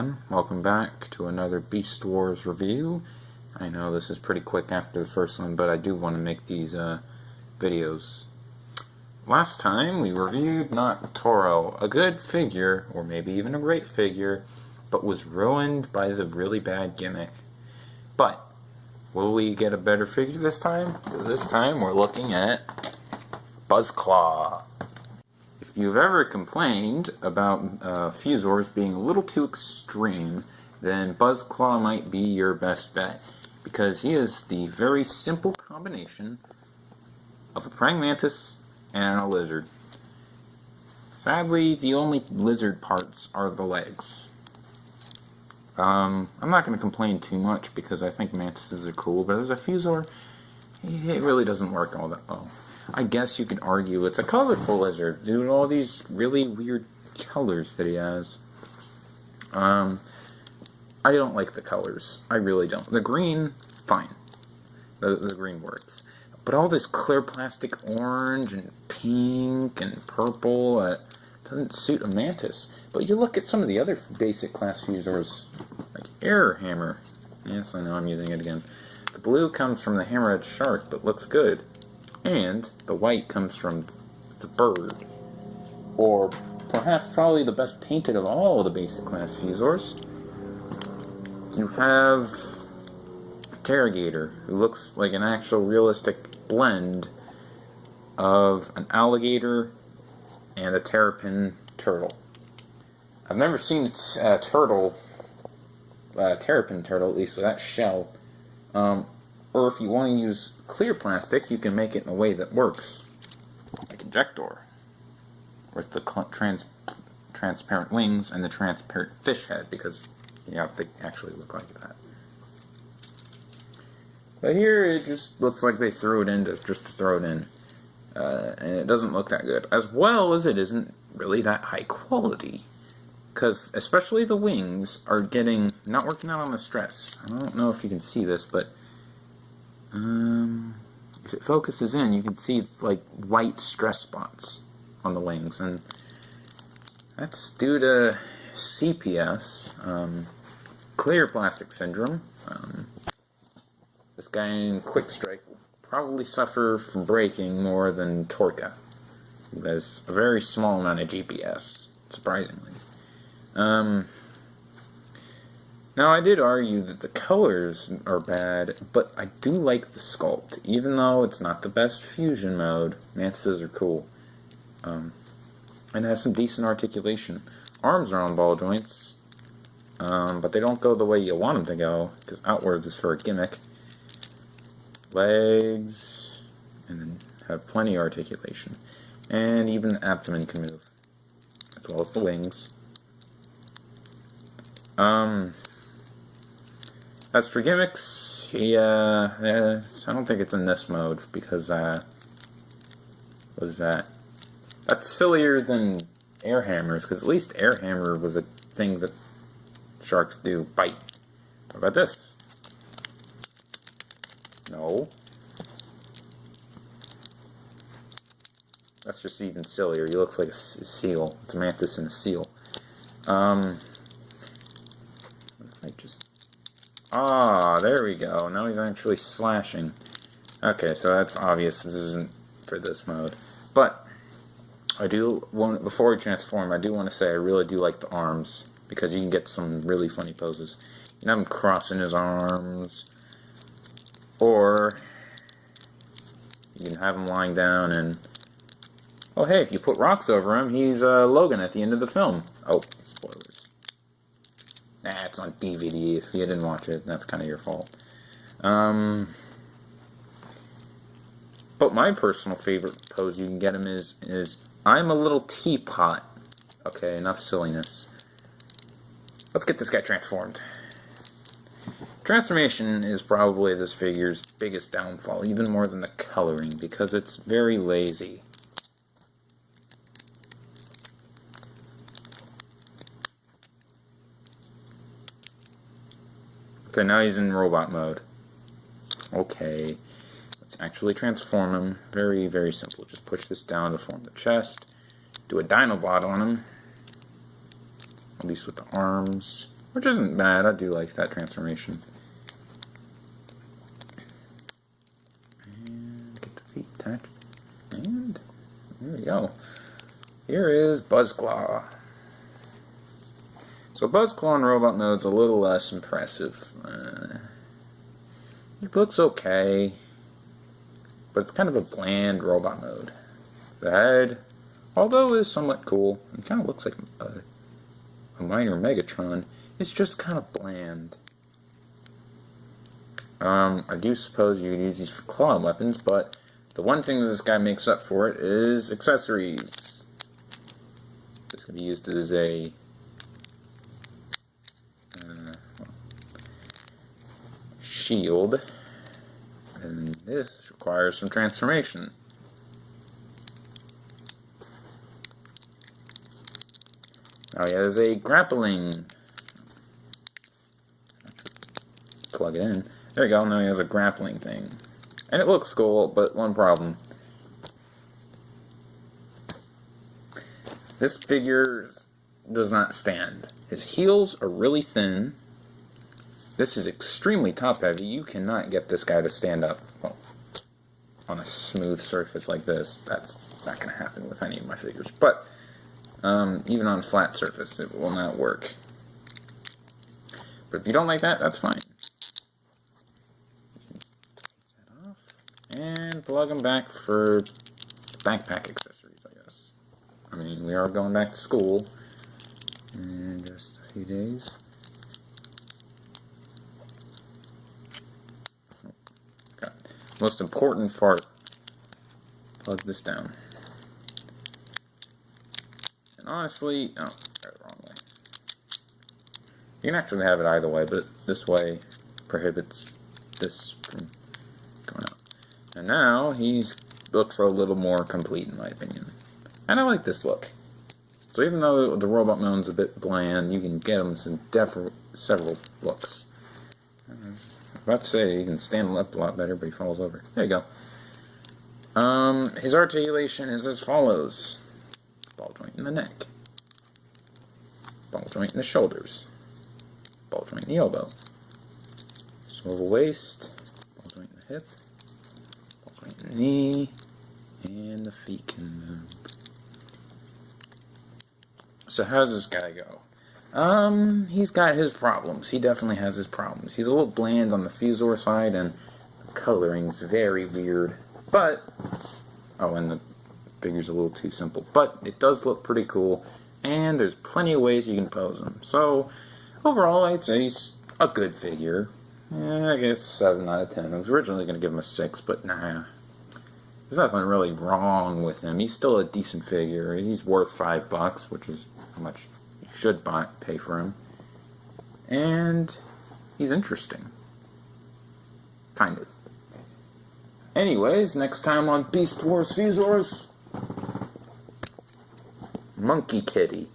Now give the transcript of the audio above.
everyone, welcome back to another Beast Wars review. I know this is pretty quick after the first one, but I do want to make these videos. Last time we reviewed Toro, a good figure, or maybe even a great figure, but was ruined by the really bad gimmick. But, will we get a better figure this time? This time we're looking at buzzclaw. If you've ever complained about fuzors being a little too extreme, then buzzclaw might be your best bet, because he is the very simple combination of a praying mantis and a lizard. Sadly, the only lizard parts are the legs. I'm not going to complain too much because I think mantises are cool, but as a fuzor, it really doesn't work all that well. I guess you could argue it's a colorful lizard due to all these really weird colors that he has. I don't like the colors. I really don't. The green, fine. The green works. But all this clear plastic orange and pink and purple doesn't suit a mantis. But you look at some of the other basic class fuzors, like Air Hammer. Yes, I know I'm using it again. The blue comes from the hammerhead shark, but looks good. And the white comes from the bird. Or perhaps probably the best painted of all the basic class fuzors. You have Interrogator, who looks like an actual realistic blend of an alligator and a terrapin turtle. I've never seen a terrapin turtle, at least with that shell. Or if you want to use clear plastic, you can make it in a way that works. Like Injector, with the transparent wings and the transparent fish head, because they actually look like that. But here it just looks like they threw it in just to throw it in. And it doesn't look that good. As well as it isn't really that high quality. Because especially the wings are not working out on the stress. I don't know if you can see this, but if it focuses in, you can see like white stress spots on the wings, and that's due to CPS, clear plastic syndrome. This guy in Quick Strike will probably suffer from breaking more than Torka, who has a very small amount of GPS, surprisingly. Now, I did argue that the colors are bad, but I do like the sculpt. Even though it's not the best fusion mode, mantises are cool. And it has some decent articulation. Arms are on ball joints, but they don't go the way you want them to go, because outwards is for a gimmick. Legs, and then have plenty of articulation. And even the abdomen can move, as well as the wings. As for gimmicks, I don't think it's in this mode, because, what is that? That's sillier than air hammers, because at least air hammer was a thing that sharks do, bite. What about this? No. That's just even sillier. He looks like a seal. It's a mantis and a seal. There we go. Now he's actually slashing. Okay, so that's obvious. This isn't for this mode. But I do want, before we transform, I do want to say I really do like the arms, because you can get some really funny poses. You can have him crossing his arms, or you can have him lying down and, oh hey, if you put rocks over him, he's Logan at the end of the film. Oh, spoilers. Nah, it's on DVD. If you didn't watch it, that's kind of your fault. But my personal favorite pose you can get him is I'm a little teapot. Okay, enough silliness. Let's get this guy transformed. Transformation is probably this figure's biggest downfall, even more than the coloring, because it's very lazy. Okay, now he's in robot mode. Okay, let's actually transform him. Very, very simple. Just push this down to form the chest. Do a Dinobot on him. At least with the arms. which isn't bad. I do like that transformation. And get the feet attached. And there we go. Here is buzzclaw. So buzzclaw in robot mode's a little less impressive. It looks okay, but it's kind of a bland robot mode. The head, although is somewhat cool, it kind of looks like a minor Megatron. It's just kind of bland. I do suppose you could use these for claw weapons, but the one thing that this guy makes up for it is accessories. This can be used as a shield, and this requires some transformation. Now he has a grappling. Plug it in. There you go, now he has a grappling thing. And it looks cool, but one problem. This figure does not stand. His heels are really thin. This is extremely top heavy. You cannot get this guy to stand up. Well, on a smooth surface like this, that's not going to happen with any of my figures. But even on a flat surface, it will not work. But if you don't like that, that's fine. Take that off and plug them back for backpack accessories, I guess. I mean, we are going back to school in just a few days. Okay. Most important part, plug this down. And honestly, oh, got it the wrong way. You can actually have it either way, but this way prohibits this from going out. And now he looks a little more complete in my opinion. And I like this look. So even though the robot mode's a bit bland, you can get him some several looks. I was about to say he can stand up a lot better, but he falls over. There you go. His articulation is as follows. Ball joint in the neck. Ball joint in the shoulders. Ball joint in the elbow. Swivel waist. Ball joint in the hip. Ball joint in the knee. And the feet can move. So how does this guy go? He's got his problems. He definitely has his problems. He's a little bland on the fuzor side, and the coloring's very weird. But, oh, and the figure's a little too simple. But it does look pretty cool, and there's plenty of ways you can pose him. So, overall, I'd say he's a good figure. I guess 7 out of 10. I was originally going to give him a 6, but nah. There's nothing really wrong with him. He's still a decent figure. He's worth $5, which is how much you should pay for him. And he's interesting. Kind of. Anyways, next time on Beast Wars Fuzors, Monkey Kitty.